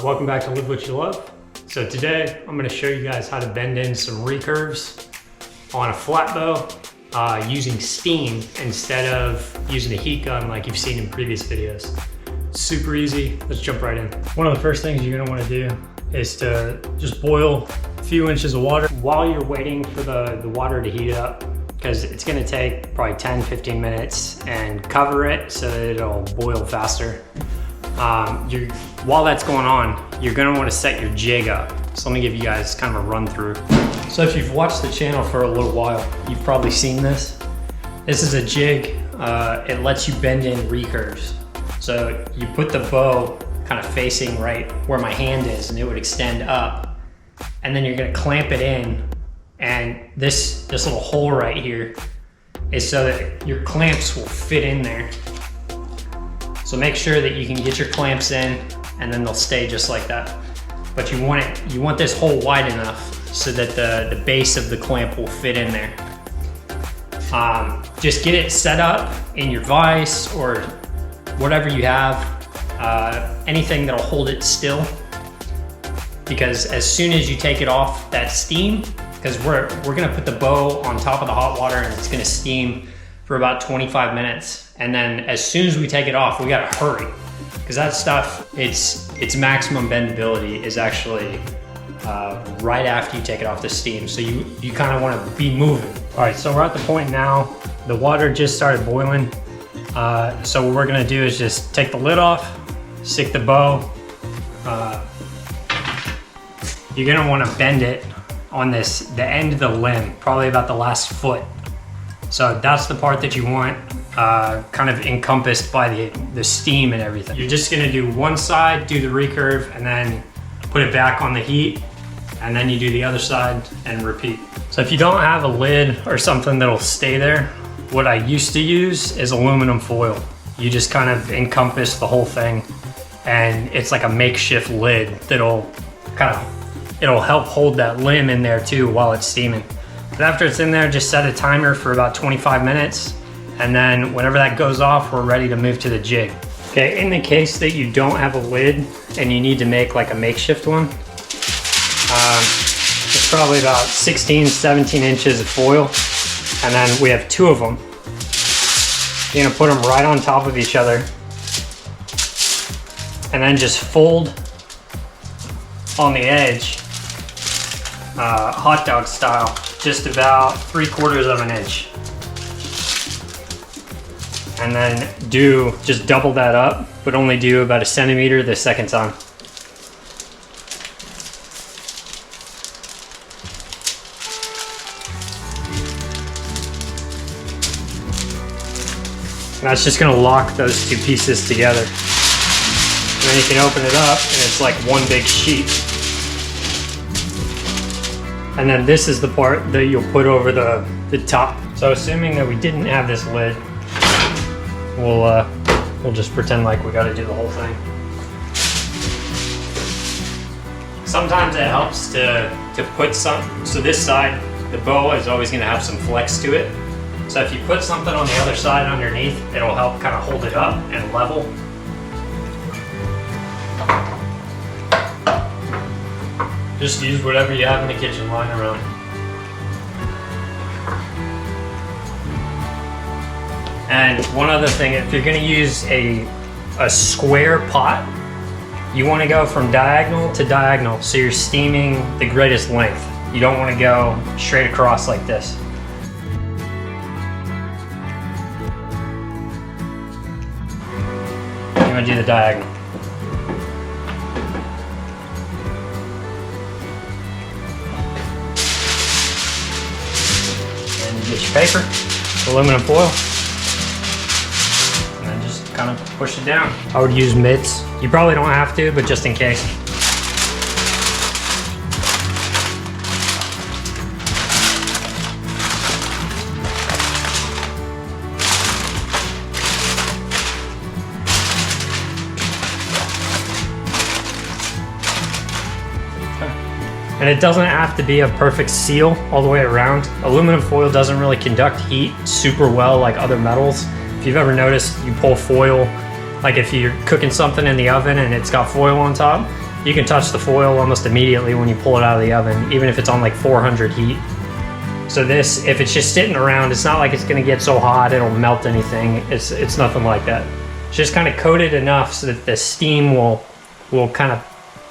Welcome back to Live What You Love. So today I'm going to show you guys how to bend in some recurves on a flat bow using steam instead of using a heat gun like you've seen in previous videos. Super easy. Let's jump right in. One of the first things you're going to want to do is to just boil a few inches of water while you're waiting for the water to heat up, because it's going to take probably 10-15 minutes, and cover it so that it'll boil faster. While that's going on, you're going to want to set your jig up. So let me give you guys kind of a run through. So if you've watched the channel for a little while, you've probably seen this. This is a jig. It lets you bend in recurves. So you put the bow kind of facing right where my hand is, and it would extend up. And then you're going to clamp it in. And this little hole right here is so that your clamps will fit in there. So make sure that you can get your clamps in, and then they'll stay just like that. But you want this hole wide enough so that the base of the clamp will fit in there. Just get it set up in your vise or whatever you have, anything that'll hold it still. Because as soon as you take it off that steam, because we're gonna put the bow on top of the hot water and it's gonna steam for about 25 minutes. And then as soon as we take it off, we gotta hurry. Because that stuff, its maximum bendability is actually right after you take it off the steam. So you kind of want to be moving. All right, so we're at the point now, the water just started boiling. So what we're gonna do is just take the lid off, stick the bow. You're gonna want to bend it on the end of the limb, probably about the last foot. So that's the part that you want kind of encompassed by the steam and everything. You're just gonna do one side, do the recurve, and then put it back on the heat, and then you do the other side and repeat. So if you don't have a lid or something that'll stay there, what I used to use is aluminum foil. You just kind of encompass the whole thing, and it's like a makeshift lid that'll it'll help hold that limb in there too while it's steaming. But after it's in there, just set a timer for about 25 minutes. And then whenever that goes off, we're ready to move to the jig. Okay, in the case that you don't have a lid and you need to make like a makeshift one, it's probably about 16, 17 inches of foil. And then we have two of them. You're gonna put them right on top of each other. And then just fold on the edge, hot dog style, just about 3/4 of an inch. And then just double that up, but only do about 1 centimeter the second time. And that's just gonna lock those two pieces together. And then you can open it up and it's like one big sheet. And then this is the part that you'll put over the top. So assuming that we didn't have this lid, we'll just pretend like we gotta do the whole thing. Sometimes it helps to put some, so this side, the bow is always gonna have some flex to it. So if you put something on the other side underneath, it'll help kind of hold it up and level. Just use whatever you have in the kitchen lying around. And one other thing, if you're gonna use a square pot, you wanna go from diagonal to diagonal so you're steaming the greatest length. You don't wanna go straight across like this. You wanna do the diagonal. And you get your paper, aluminum foil, kind of push it down. I would use mitts. You probably don't have to, but just in case. And it doesn't have to be a perfect seal all the way around. Aluminum foil doesn't really conduct heat super well like other metals. If you've ever noticed, you pull foil, like if you're cooking something in the oven and it's got foil on top, you can touch the foil almost immediately when you pull it out of the oven, even if it's on like 400 heat. So this, if it's just sitting around, it's not like it's gonna get so hot it'll melt anything. It's nothing like that. It's just kind of coated enough so that the steam will kind of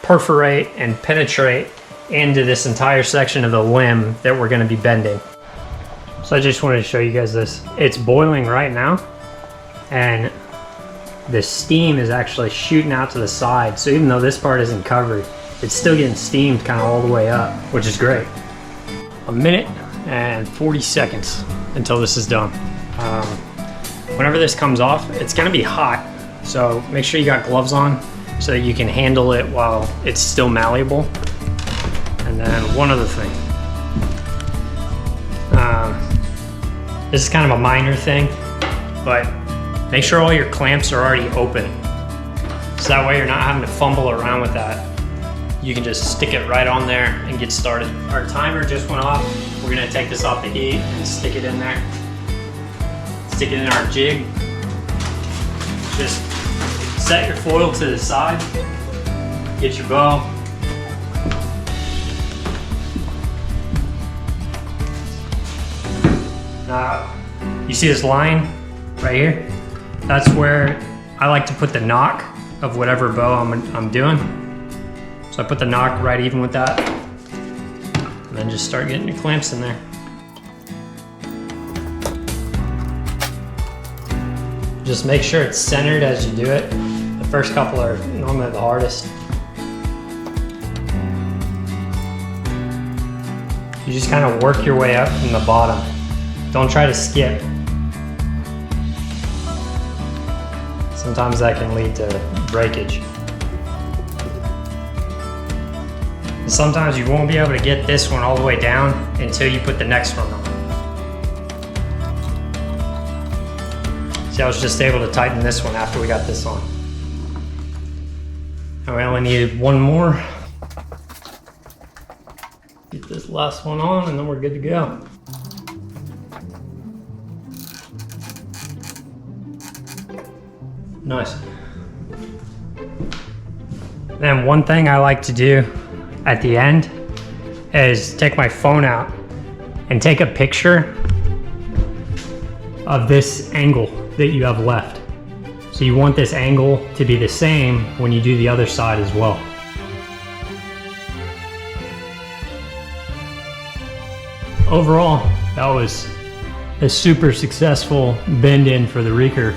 perforate and penetrate into this entire section of the limb that we're gonna be bending. So I just wanted to show you guys this. It's boiling right now, and the steam is actually shooting out to the side. So even though this part isn't covered, it's still getting steamed kind of all the way up, which is great. 1 minute and 40 seconds until this is done. Whenever this comes off, it's gonna be hot. So make sure you got gloves on so that you can handle it while it's still malleable. And then one other thing. This is kind of a minor thing, but make sure all your clamps are already open. So that way you're not having to fumble around with that. You can just stick it right on there and get started. Our timer just went off. We're gonna take this off the heat and stick it in there. Stick it in our jig. Just set your foil to the side. Get your bow. Now, you see this line right here? That's where I like to put the knock of whatever bow I'm doing. So I put the knock right even with that. And then just start getting your clamps in there. Just make sure it's centered as you do it. The first couple are normally the hardest. You just kind of work your way up from the bottom. Don't try to skip. Sometimes that can lead to breakage. And sometimes you won't be able to get this one all the way down until you put the next one on. See, I was just able to tighten this one after we got this on. And we only needed one more. Get this last one on and then we're good to go. Nice. Then one thing I like to do at the end is take my phone out and take a picture of this angle that you have left. So you want this angle to be the same when you do the other side as well. Overall, that was a super successful bend in for the recurve.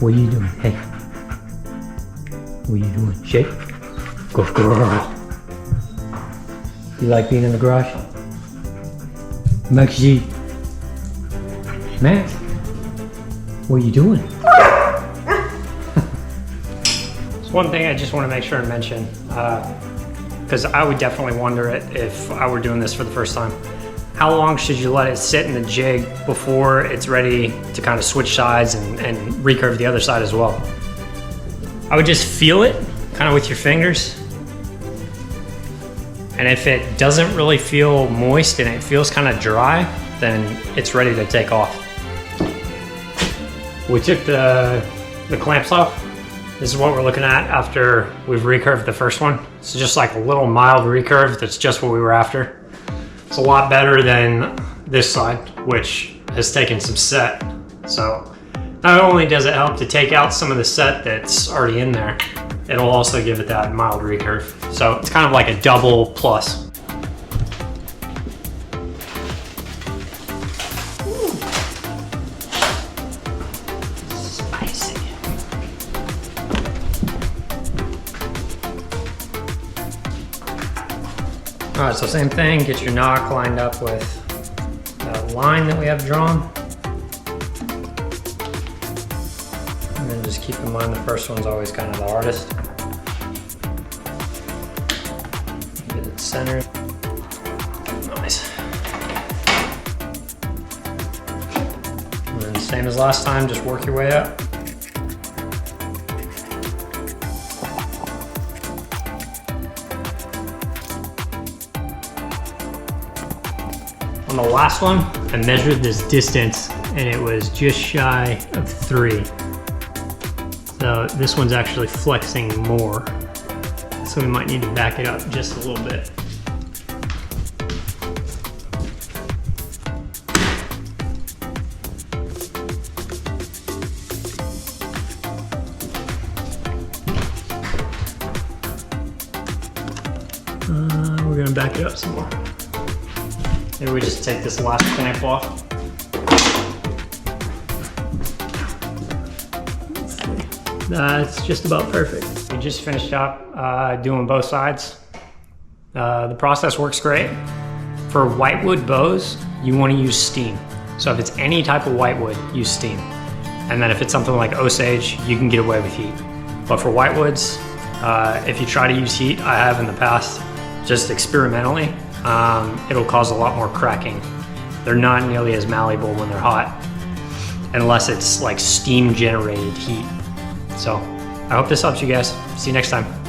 What are you doing? Hey. What are you doing? Shake? Go girl. You like being in the garage? Max G. Max? What are you doing? There's one thing I just want to make sure and mention, because I would definitely wonder it if I were doing this for the first time. How long should you let it sit in the jig before it's ready to kind of switch sides and recurve the other side as well? I would just feel it kind of with your fingers. And if it doesn't really feel moist and it feels kind of dry, then it's ready to take off. We took the clamps off. This is what we're looking at after we've recurved the first one. It's just like a little mild recurve. That's just what we were after. It's a lot better than this side, which has taken some set. So not only does it help to take out some of the set that's already in there, it'll also give it that mild recurve. So it's kind of like a double plus. Ooh. Spicy. All right, so same thing, get your knock lined up with that line that we have drawn. And then just keep in mind the first one's always kind of the hardest. Get it centered. Nice. And then same as last time, just work your way up. On the last one, I measured this distance and it was just shy of 3. So this one's actually flexing more. So we might need to back it up just a little bit. We're gonna back it up some more. Maybe we just take this last clamp off. Let's see. That's just about perfect. We just finished up doing both sides. The process works great. For whitewood bows, you want to use steam. So if it's any type of whitewood, use steam. And then if it's something like Osage, you can get away with heat. But for whitewoods, if you try to use heat, I have in the past, just experimentally, it'll cause a lot more cracking. They're not nearly as malleable when they're hot, unless it's like steam generated heat. So I hope this helps you guys. See you next time.